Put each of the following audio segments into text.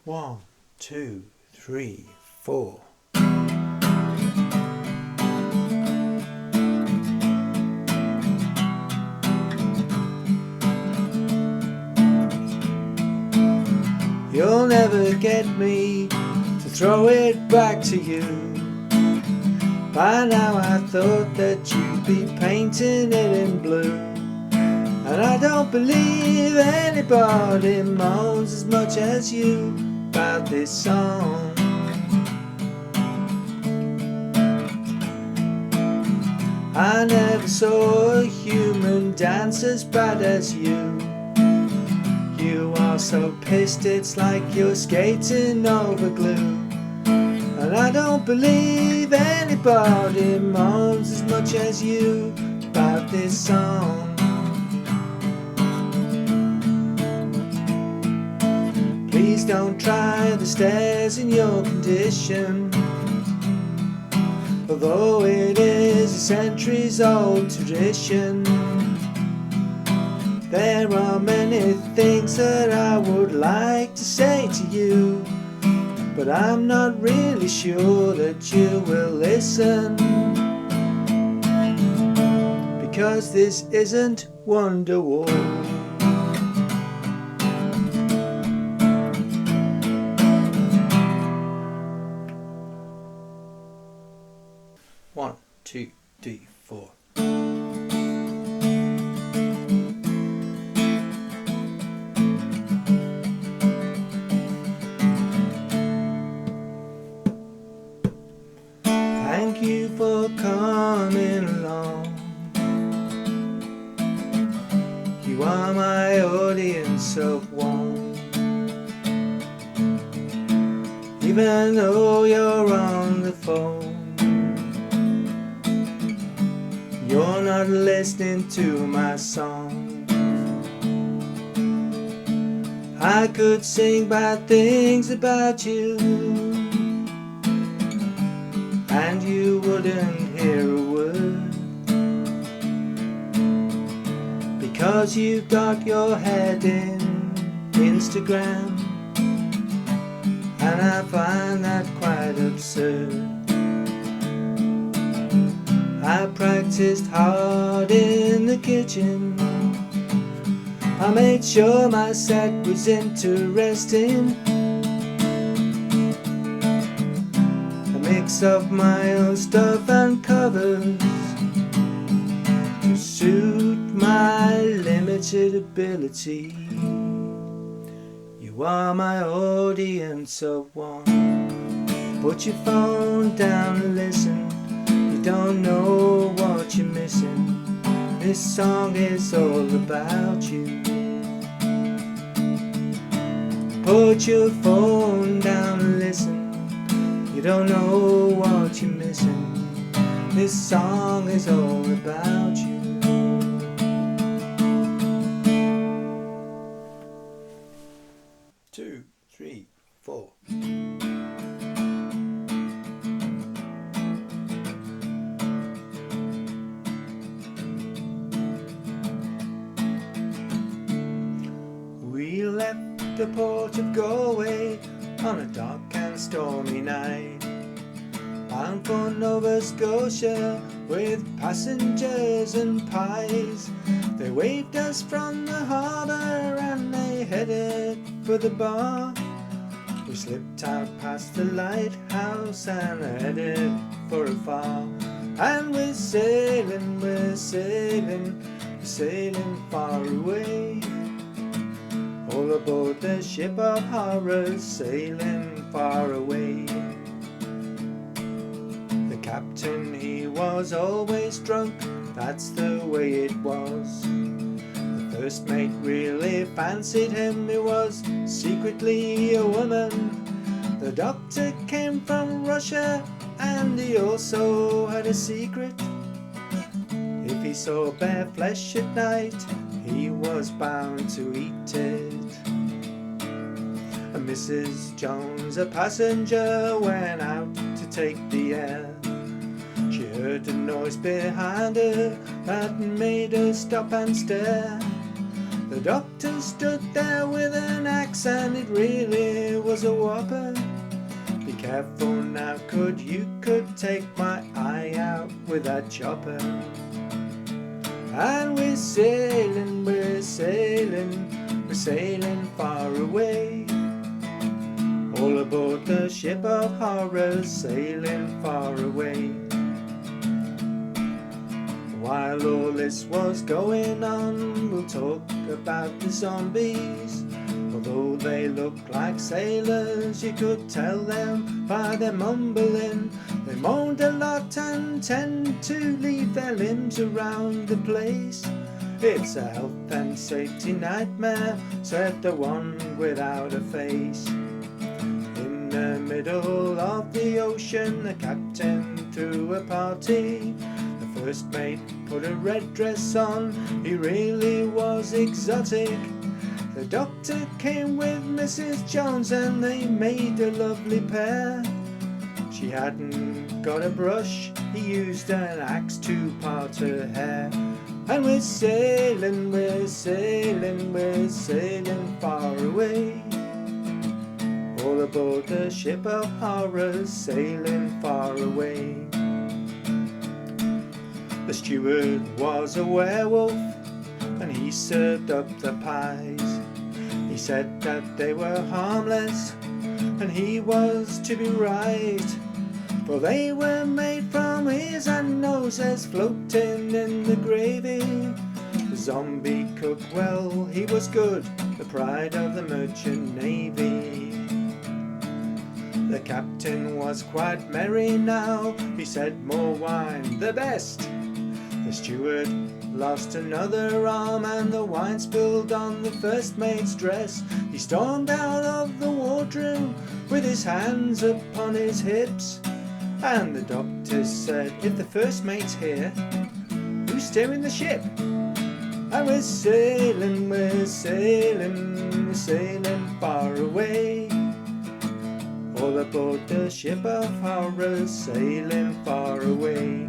1, 2, 3, 4. You'll never get me to throw it back to you. By now I thought that you'd be painting it in blue. And I don't believe anybody moans as much as you about this song. I never saw a human dance as bad as you. You are so pissed it's like you're skating over glue. And I don't believe anybody moans as much as you about this song. Please don't try the stairs in your condition. Although it is a centuries old tradition, there are many things that I would like to say to you, but I'm not really sure that you will listen, because this isn't Wonderwall. One, two, three, four. Thank you for coming along. You are my audience of one. Even though you're on the phone, you're not listening to my song. I could sing bad things about you, and you wouldn't hear a word, because you've got your head in Instagram, and I find that quite absurd. I practiced hard in the kitchen. I made sure my set was interesting. A mix of my own stuff and covers to suit my limited ability. You are my audience of one. Put your phone down and listen. Don't know what you're missing. This song is all about you. Put your phone down and listen. You don't know what you're missing. This song is all about you. Two, three, four. We left the port of Galway on a dark and stormy night, bound for Nova Scotia with passengers and pies. They waved us from the harbour and they headed for the bar. We slipped out past the lighthouse and headed for afar. And we're sailing, we're sailing, we're sailing far away, all aboard the ship of horrors, sailing far away. The captain, he was always drunk, that's the way it was. The first mate really fancied him, he was secretly a woman. The doctor came from Russia and he also had a secret. If he saw bare flesh at night, he was bound to eat it. And Mrs. Jones, a passenger, went out to take the air. She heard a noise behind her that made her stop and stare. The doctor stood there with an axe, and it really was a whopper. Be careful now, you could take my eye out with that chopper. And we're sailing far away, all aboard the ship of horrors, sailing far away. While all this was going on, we'll talk about the zombies. Although they look like sailors, you could tell them by their mumbling. They moaned a lot and tend to leave their limbs around the place. It's a health and safety nightmare, said the one without a face. In the middle of the ocean, the captain threw a party. The first mate put a red dress on, he really was exotic. The doctor came with Mrs. Jones and they made a lovely pair. She hadn't got a brush, he used an axe to part her hair. And we're sailing far away, all aboard the ship of horrors, sailing far away. The steward was a werewolf and he served up the pies. He said that they were harmless and he was to be right, for they were made from ears and noses floating in the gravy. The zombie cook, well, he was good, the pride of the merchant navy. The captain was quite merry now, he said more wine, the best. The steward lost another arm and the wine spilled on the first mate's dress. He stormed out of the wardroom with his hands upon his hips, and the doctor said, if the first mate's here, who's steering the ship? And we're sailing far away, all aboard the ship of horrors, sailing far away.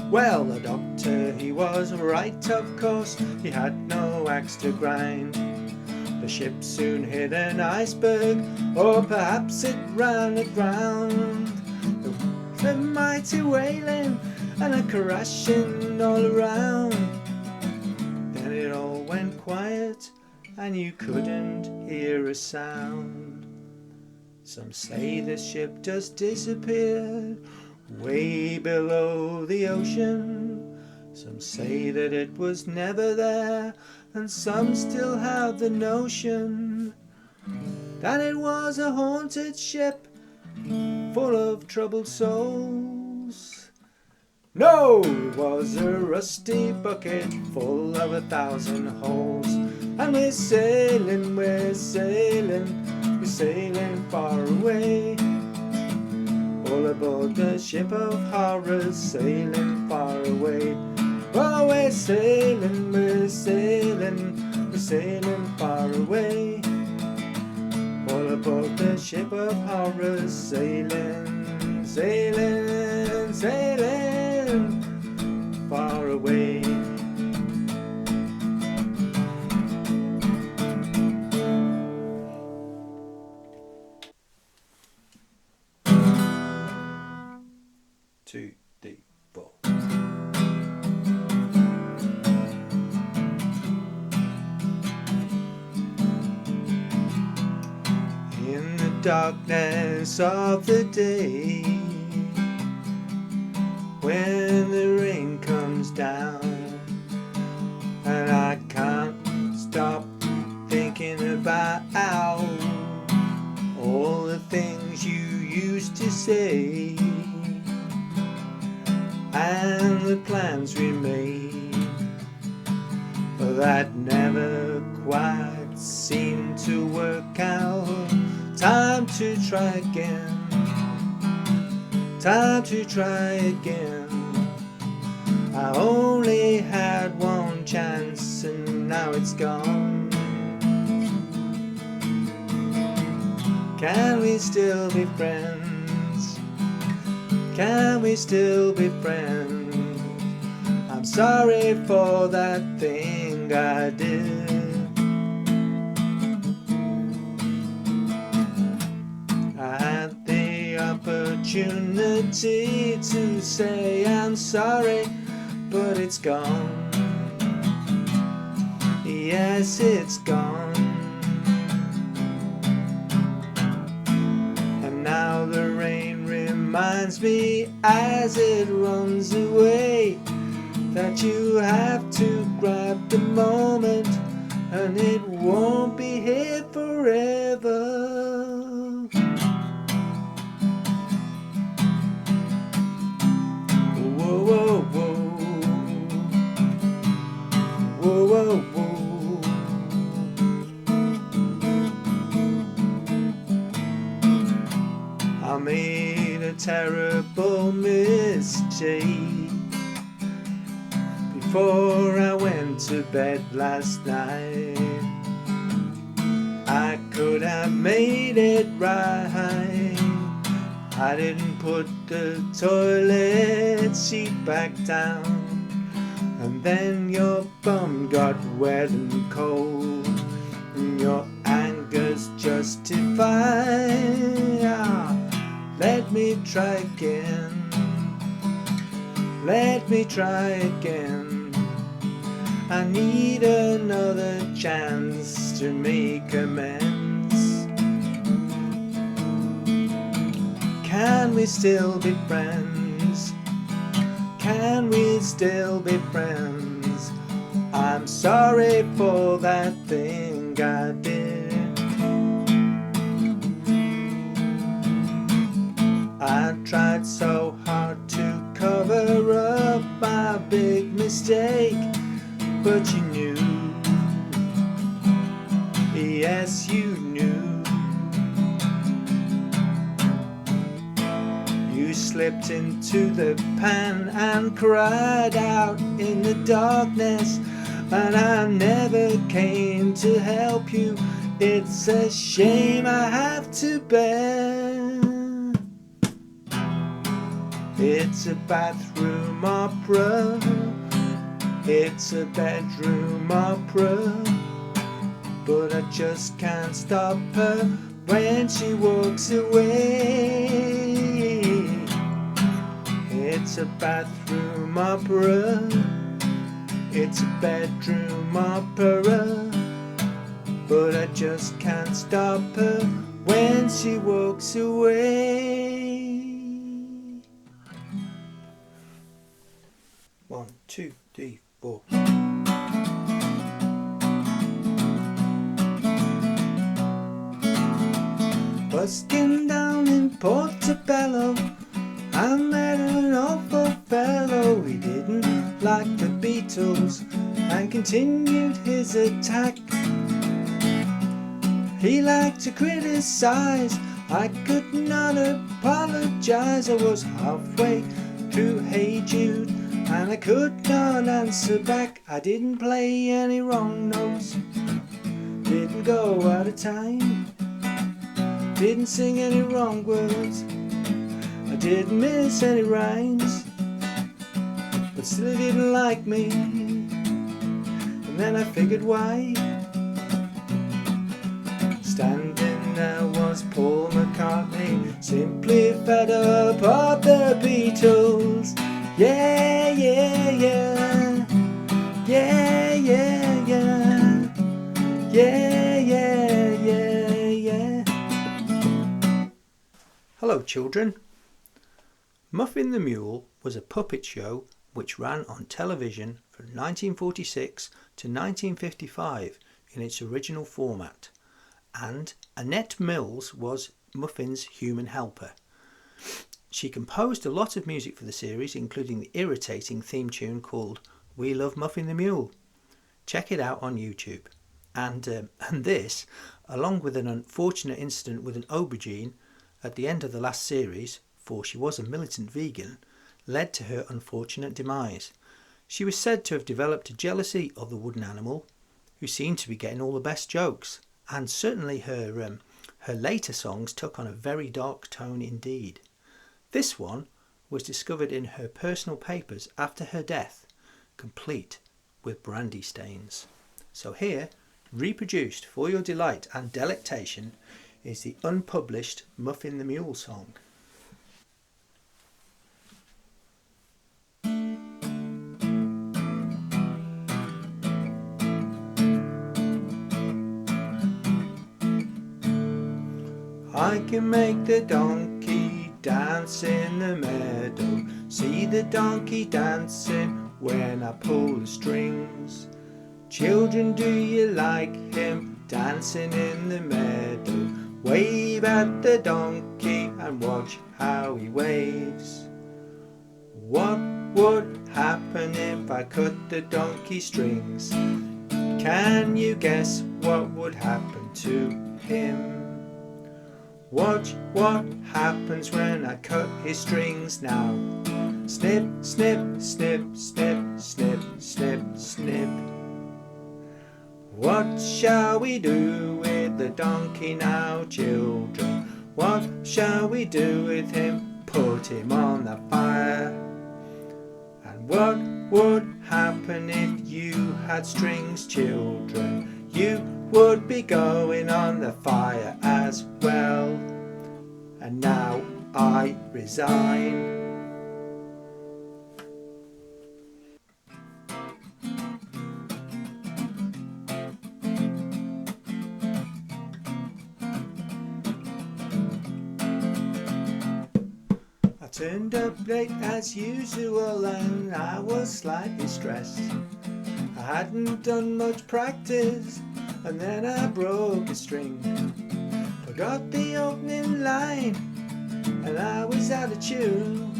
Well, the doctor, he was right, of course, he had no axe to grind. The ship soon hit an iceberg, or perhaps it ran aground. The mighty wailing and a crashing all around. Then it all went quiet and you couldn't hear a sound. Some say the ship just disappeared way below the ocean. Some say that it was never there, and some still have the notion that it was a haunted ship full of troubled souls. No, it was a rusty bucket full of 1,000 holes. And we're sailing far away, all aboard the ship of horrors, sailing far away. Oh, we're sailing far away, all aboard the ship of horrors, sailing far away. Two, three, four. In the darkness of the day, when the rain comes down, and I can't stop thinking about all the things you used to say, and the plans we made that never quite seemed to work out. Time to try again, time to try again. I only had one chance and now it's gone. Can we still be friends? Can we still be friends? I'm sorry for that thing thing I did. I had the opportunity to say I'm sorry, but it's gone. Yes, it's gone. And now the rain reminds me as it runs away that you have to grab the moment, and it won't be here forever. Whoa, whoa, whoa. Whoa, whoa, whoa. I made a terrible mistake before I went to bed last night. I could have made it right. I didn't put the toilet seat back down, and then your bum got wet and cold, and your anger's justified. Let me try again. Let me try again. I need another chance to make amends. Can we still be friends? Can we still be friends? I'm sorry for that thing I did. I tried so hard to cover up my big mistake, but you knew, yes you knew. You slipped into the pan and cried out in the darkness, and I never came to help you. It's a shame I have to bear. It's a bathroom opera, it's a bedroom opera, but I just can't stop her when she walks away. It's a bathroom opera, it's a bedroom opera, but I just can't stop her when she walks away. 1, 2, 3, 4. Busking down in Portobello, I met an awful fellow. He didn't like the Beatles and continued his attack. He liked to criticize, I could not apologize. I was halfway through Hey Jude and I could not answer back. I didn't play any wrong notes, didn't go out of time, didn't sing any wrong words, I didn't miss any rhymes, but still he didn't like me. And then I figured why. Standing there was Paul McCartney, simply fed up of the Beatles. Yeah, yeah, yeah, yeah, yeah, yeah, yeah, yeah, yeah, yeah. Hello children. Muffin the Mule was a puppet show which ran on television from 1946 to 1955 in its original format, and Annette Mills was Muffin's human helper. She composed a lot of music for the series, including the irritating theme tune called We Love Muffin the Mule. Check it out on YouTube. And this, along with an unfortunate incident with an aubergine at the end of the last series, for she was a militant vegan, led to her unfortunate demise. She was said to have developed a jealousy of the wooden animal, who seemed to be getting all the best jokes, and certainly her later songs took on a very dark tone indeed. This one was discovered in her personal papers after her death, complete with brandy stains. So here, reproduced for your delight and delectation, is the unpublished Muffin the Mule song. I can make the donkey dance in the meadow, see the donkey dancing when I pull the strings. Children, do you like him dancing in the meadow? Wave at the donkey and watch how he waves. What would happen if I cut the donkey strings? Can you guess what would happen to him? Watch what happens when I cut his strings now. Snip, snip, snip, snip, snip, snip, snip. What shall we do with the donkey now, children? What shall we do with him? Put him on the fire. And what would happen if you had strings, children? You would be going on the fire as well. And now I resign. I turned up late as usual and I was slightly stressed. I hadn't done much practice and then I broke a string. Forgot the opening line and I was out of tune.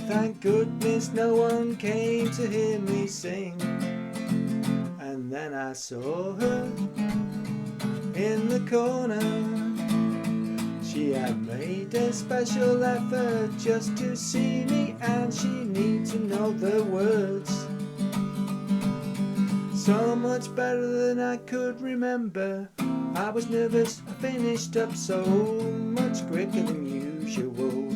Thank goodness no one came to hear me sing. And then I saw her in the corner. She had made a special effort just to see me, and she needed to know the words. So much better than I could remember. I was nervous, I finished up so much quicker than usual.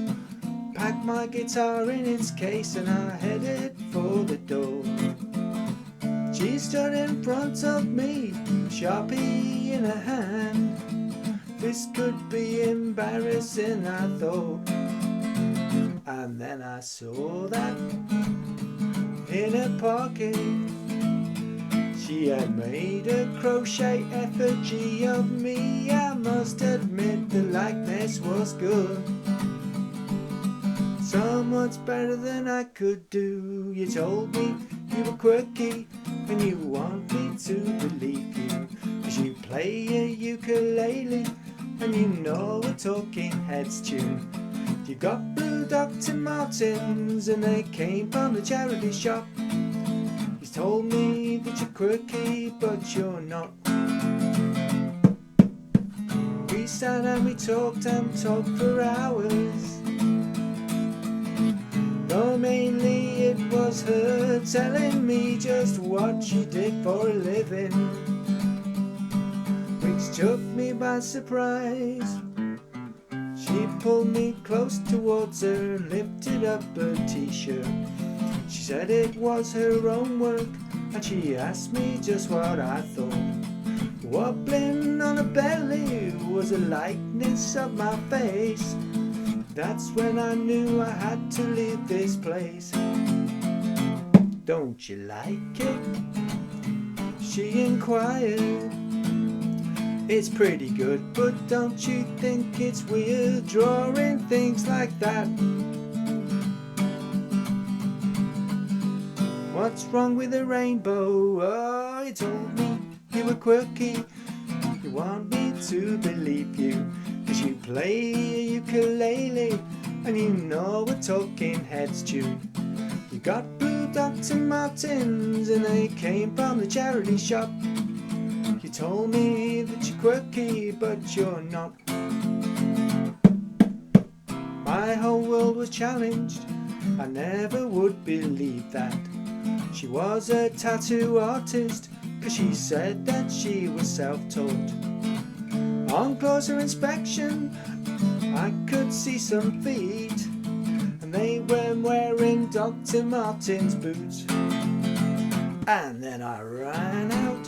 Packed my guitar in its case and I headed for the door. She stood in front of me, Sharpie in her hand. This could be embarrassing, I thought. And then I saw that in her pocket she had made a crochet effigy of me. I must admit the likeness was good, so much better than I could do. You told me you were quirky and you want me to believe you, 'cause you play a ukulele and you know a Talking Heads tune. You got blue Dr. Martens and they came from the charity shop. You told me that you're quirky but you're not. We sat and we talked for hours, though mainly it was her telling me just what she did for a living, which took me by surprise. She pulled me close towards her and lifted up her t-shirt. She said it was her own work and she asked me just what I thought. Wobbling on her belly was a likeness of my face. That's when I knew I had to leave this place. Don't you like it? She inquired. It's pretty good, but don't you think it's weird drawing things like that? What's wrong with the rainbow? Oh, you told me you were quirky. You want me to believe you, 'cause you play a ukulele and you know a Talking Heads tune. You got blue Dr. Martens and they came from the charity shop. You told me that you're quirky but you're not. My whole world was challenged. I never would believe that. She was a tattoo artist, 'cause she said that she was self-taught. On closer inspection I could see some feet, and they were wearing Dr. Martens boots. And then I ran out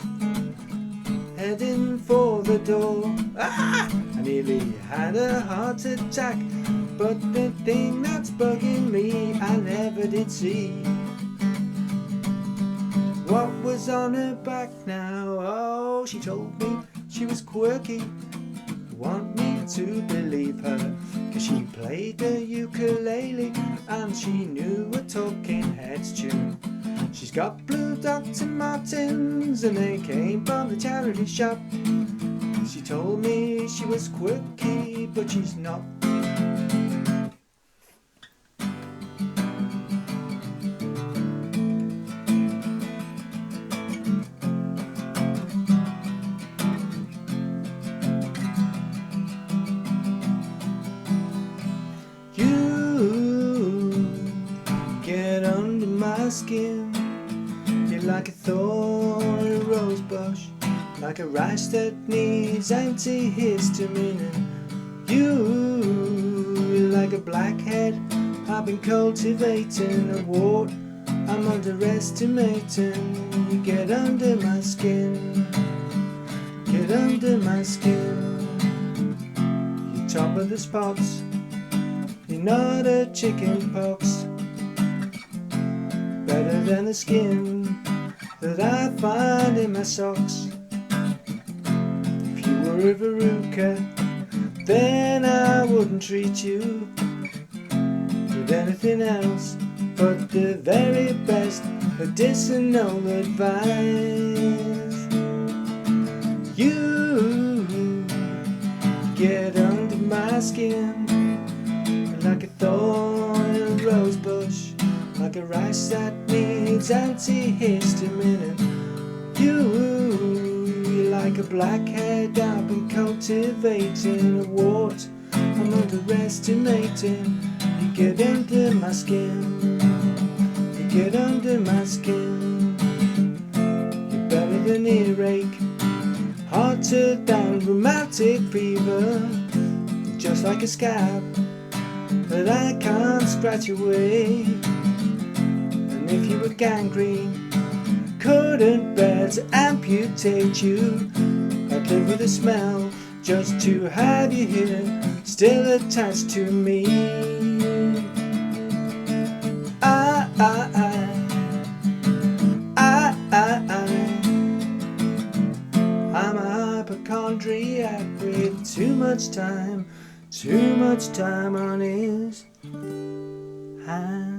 heading for the door. Ah! I nearly had a heart attack, but the thing that's bugging me I never did see. What was on her back now? Oh, she told me she was quirky. Want me to believe her, 'cause she played the ukulele and she knew a Talking Heads tune. She's got blue Dr. Martens and they came from the charity shop. She told me she was quirky, but she's not. Get under my skin. You're like a thorn in a rose bush, like a rice that needs antihistamine. You're like a blackhead I've been cultivating, a wart I'm underestimating. You get under my skin, get under my skin. You're top of the spots, you're not a chicken pox. Better than the skin that I find in my socks. If you were a verruca, then I wouldn't treat you with anything else but the very best medicinal advice. You get under my skin like a thorn in a rose bush, like a rice that needs antihistamine. You're like a blackhead I've been cultivating, a wart I'm underestimating. You get under my skin, you get under my skin. You're better than earache, hotter than rheumatic fever, just like a scab that I can't scratch away. If you were gangrene, couldn't bear to amputate you, I'd live with a smell just to have you here, still attached to me. I'm a hypochondriac with too much time on his hands.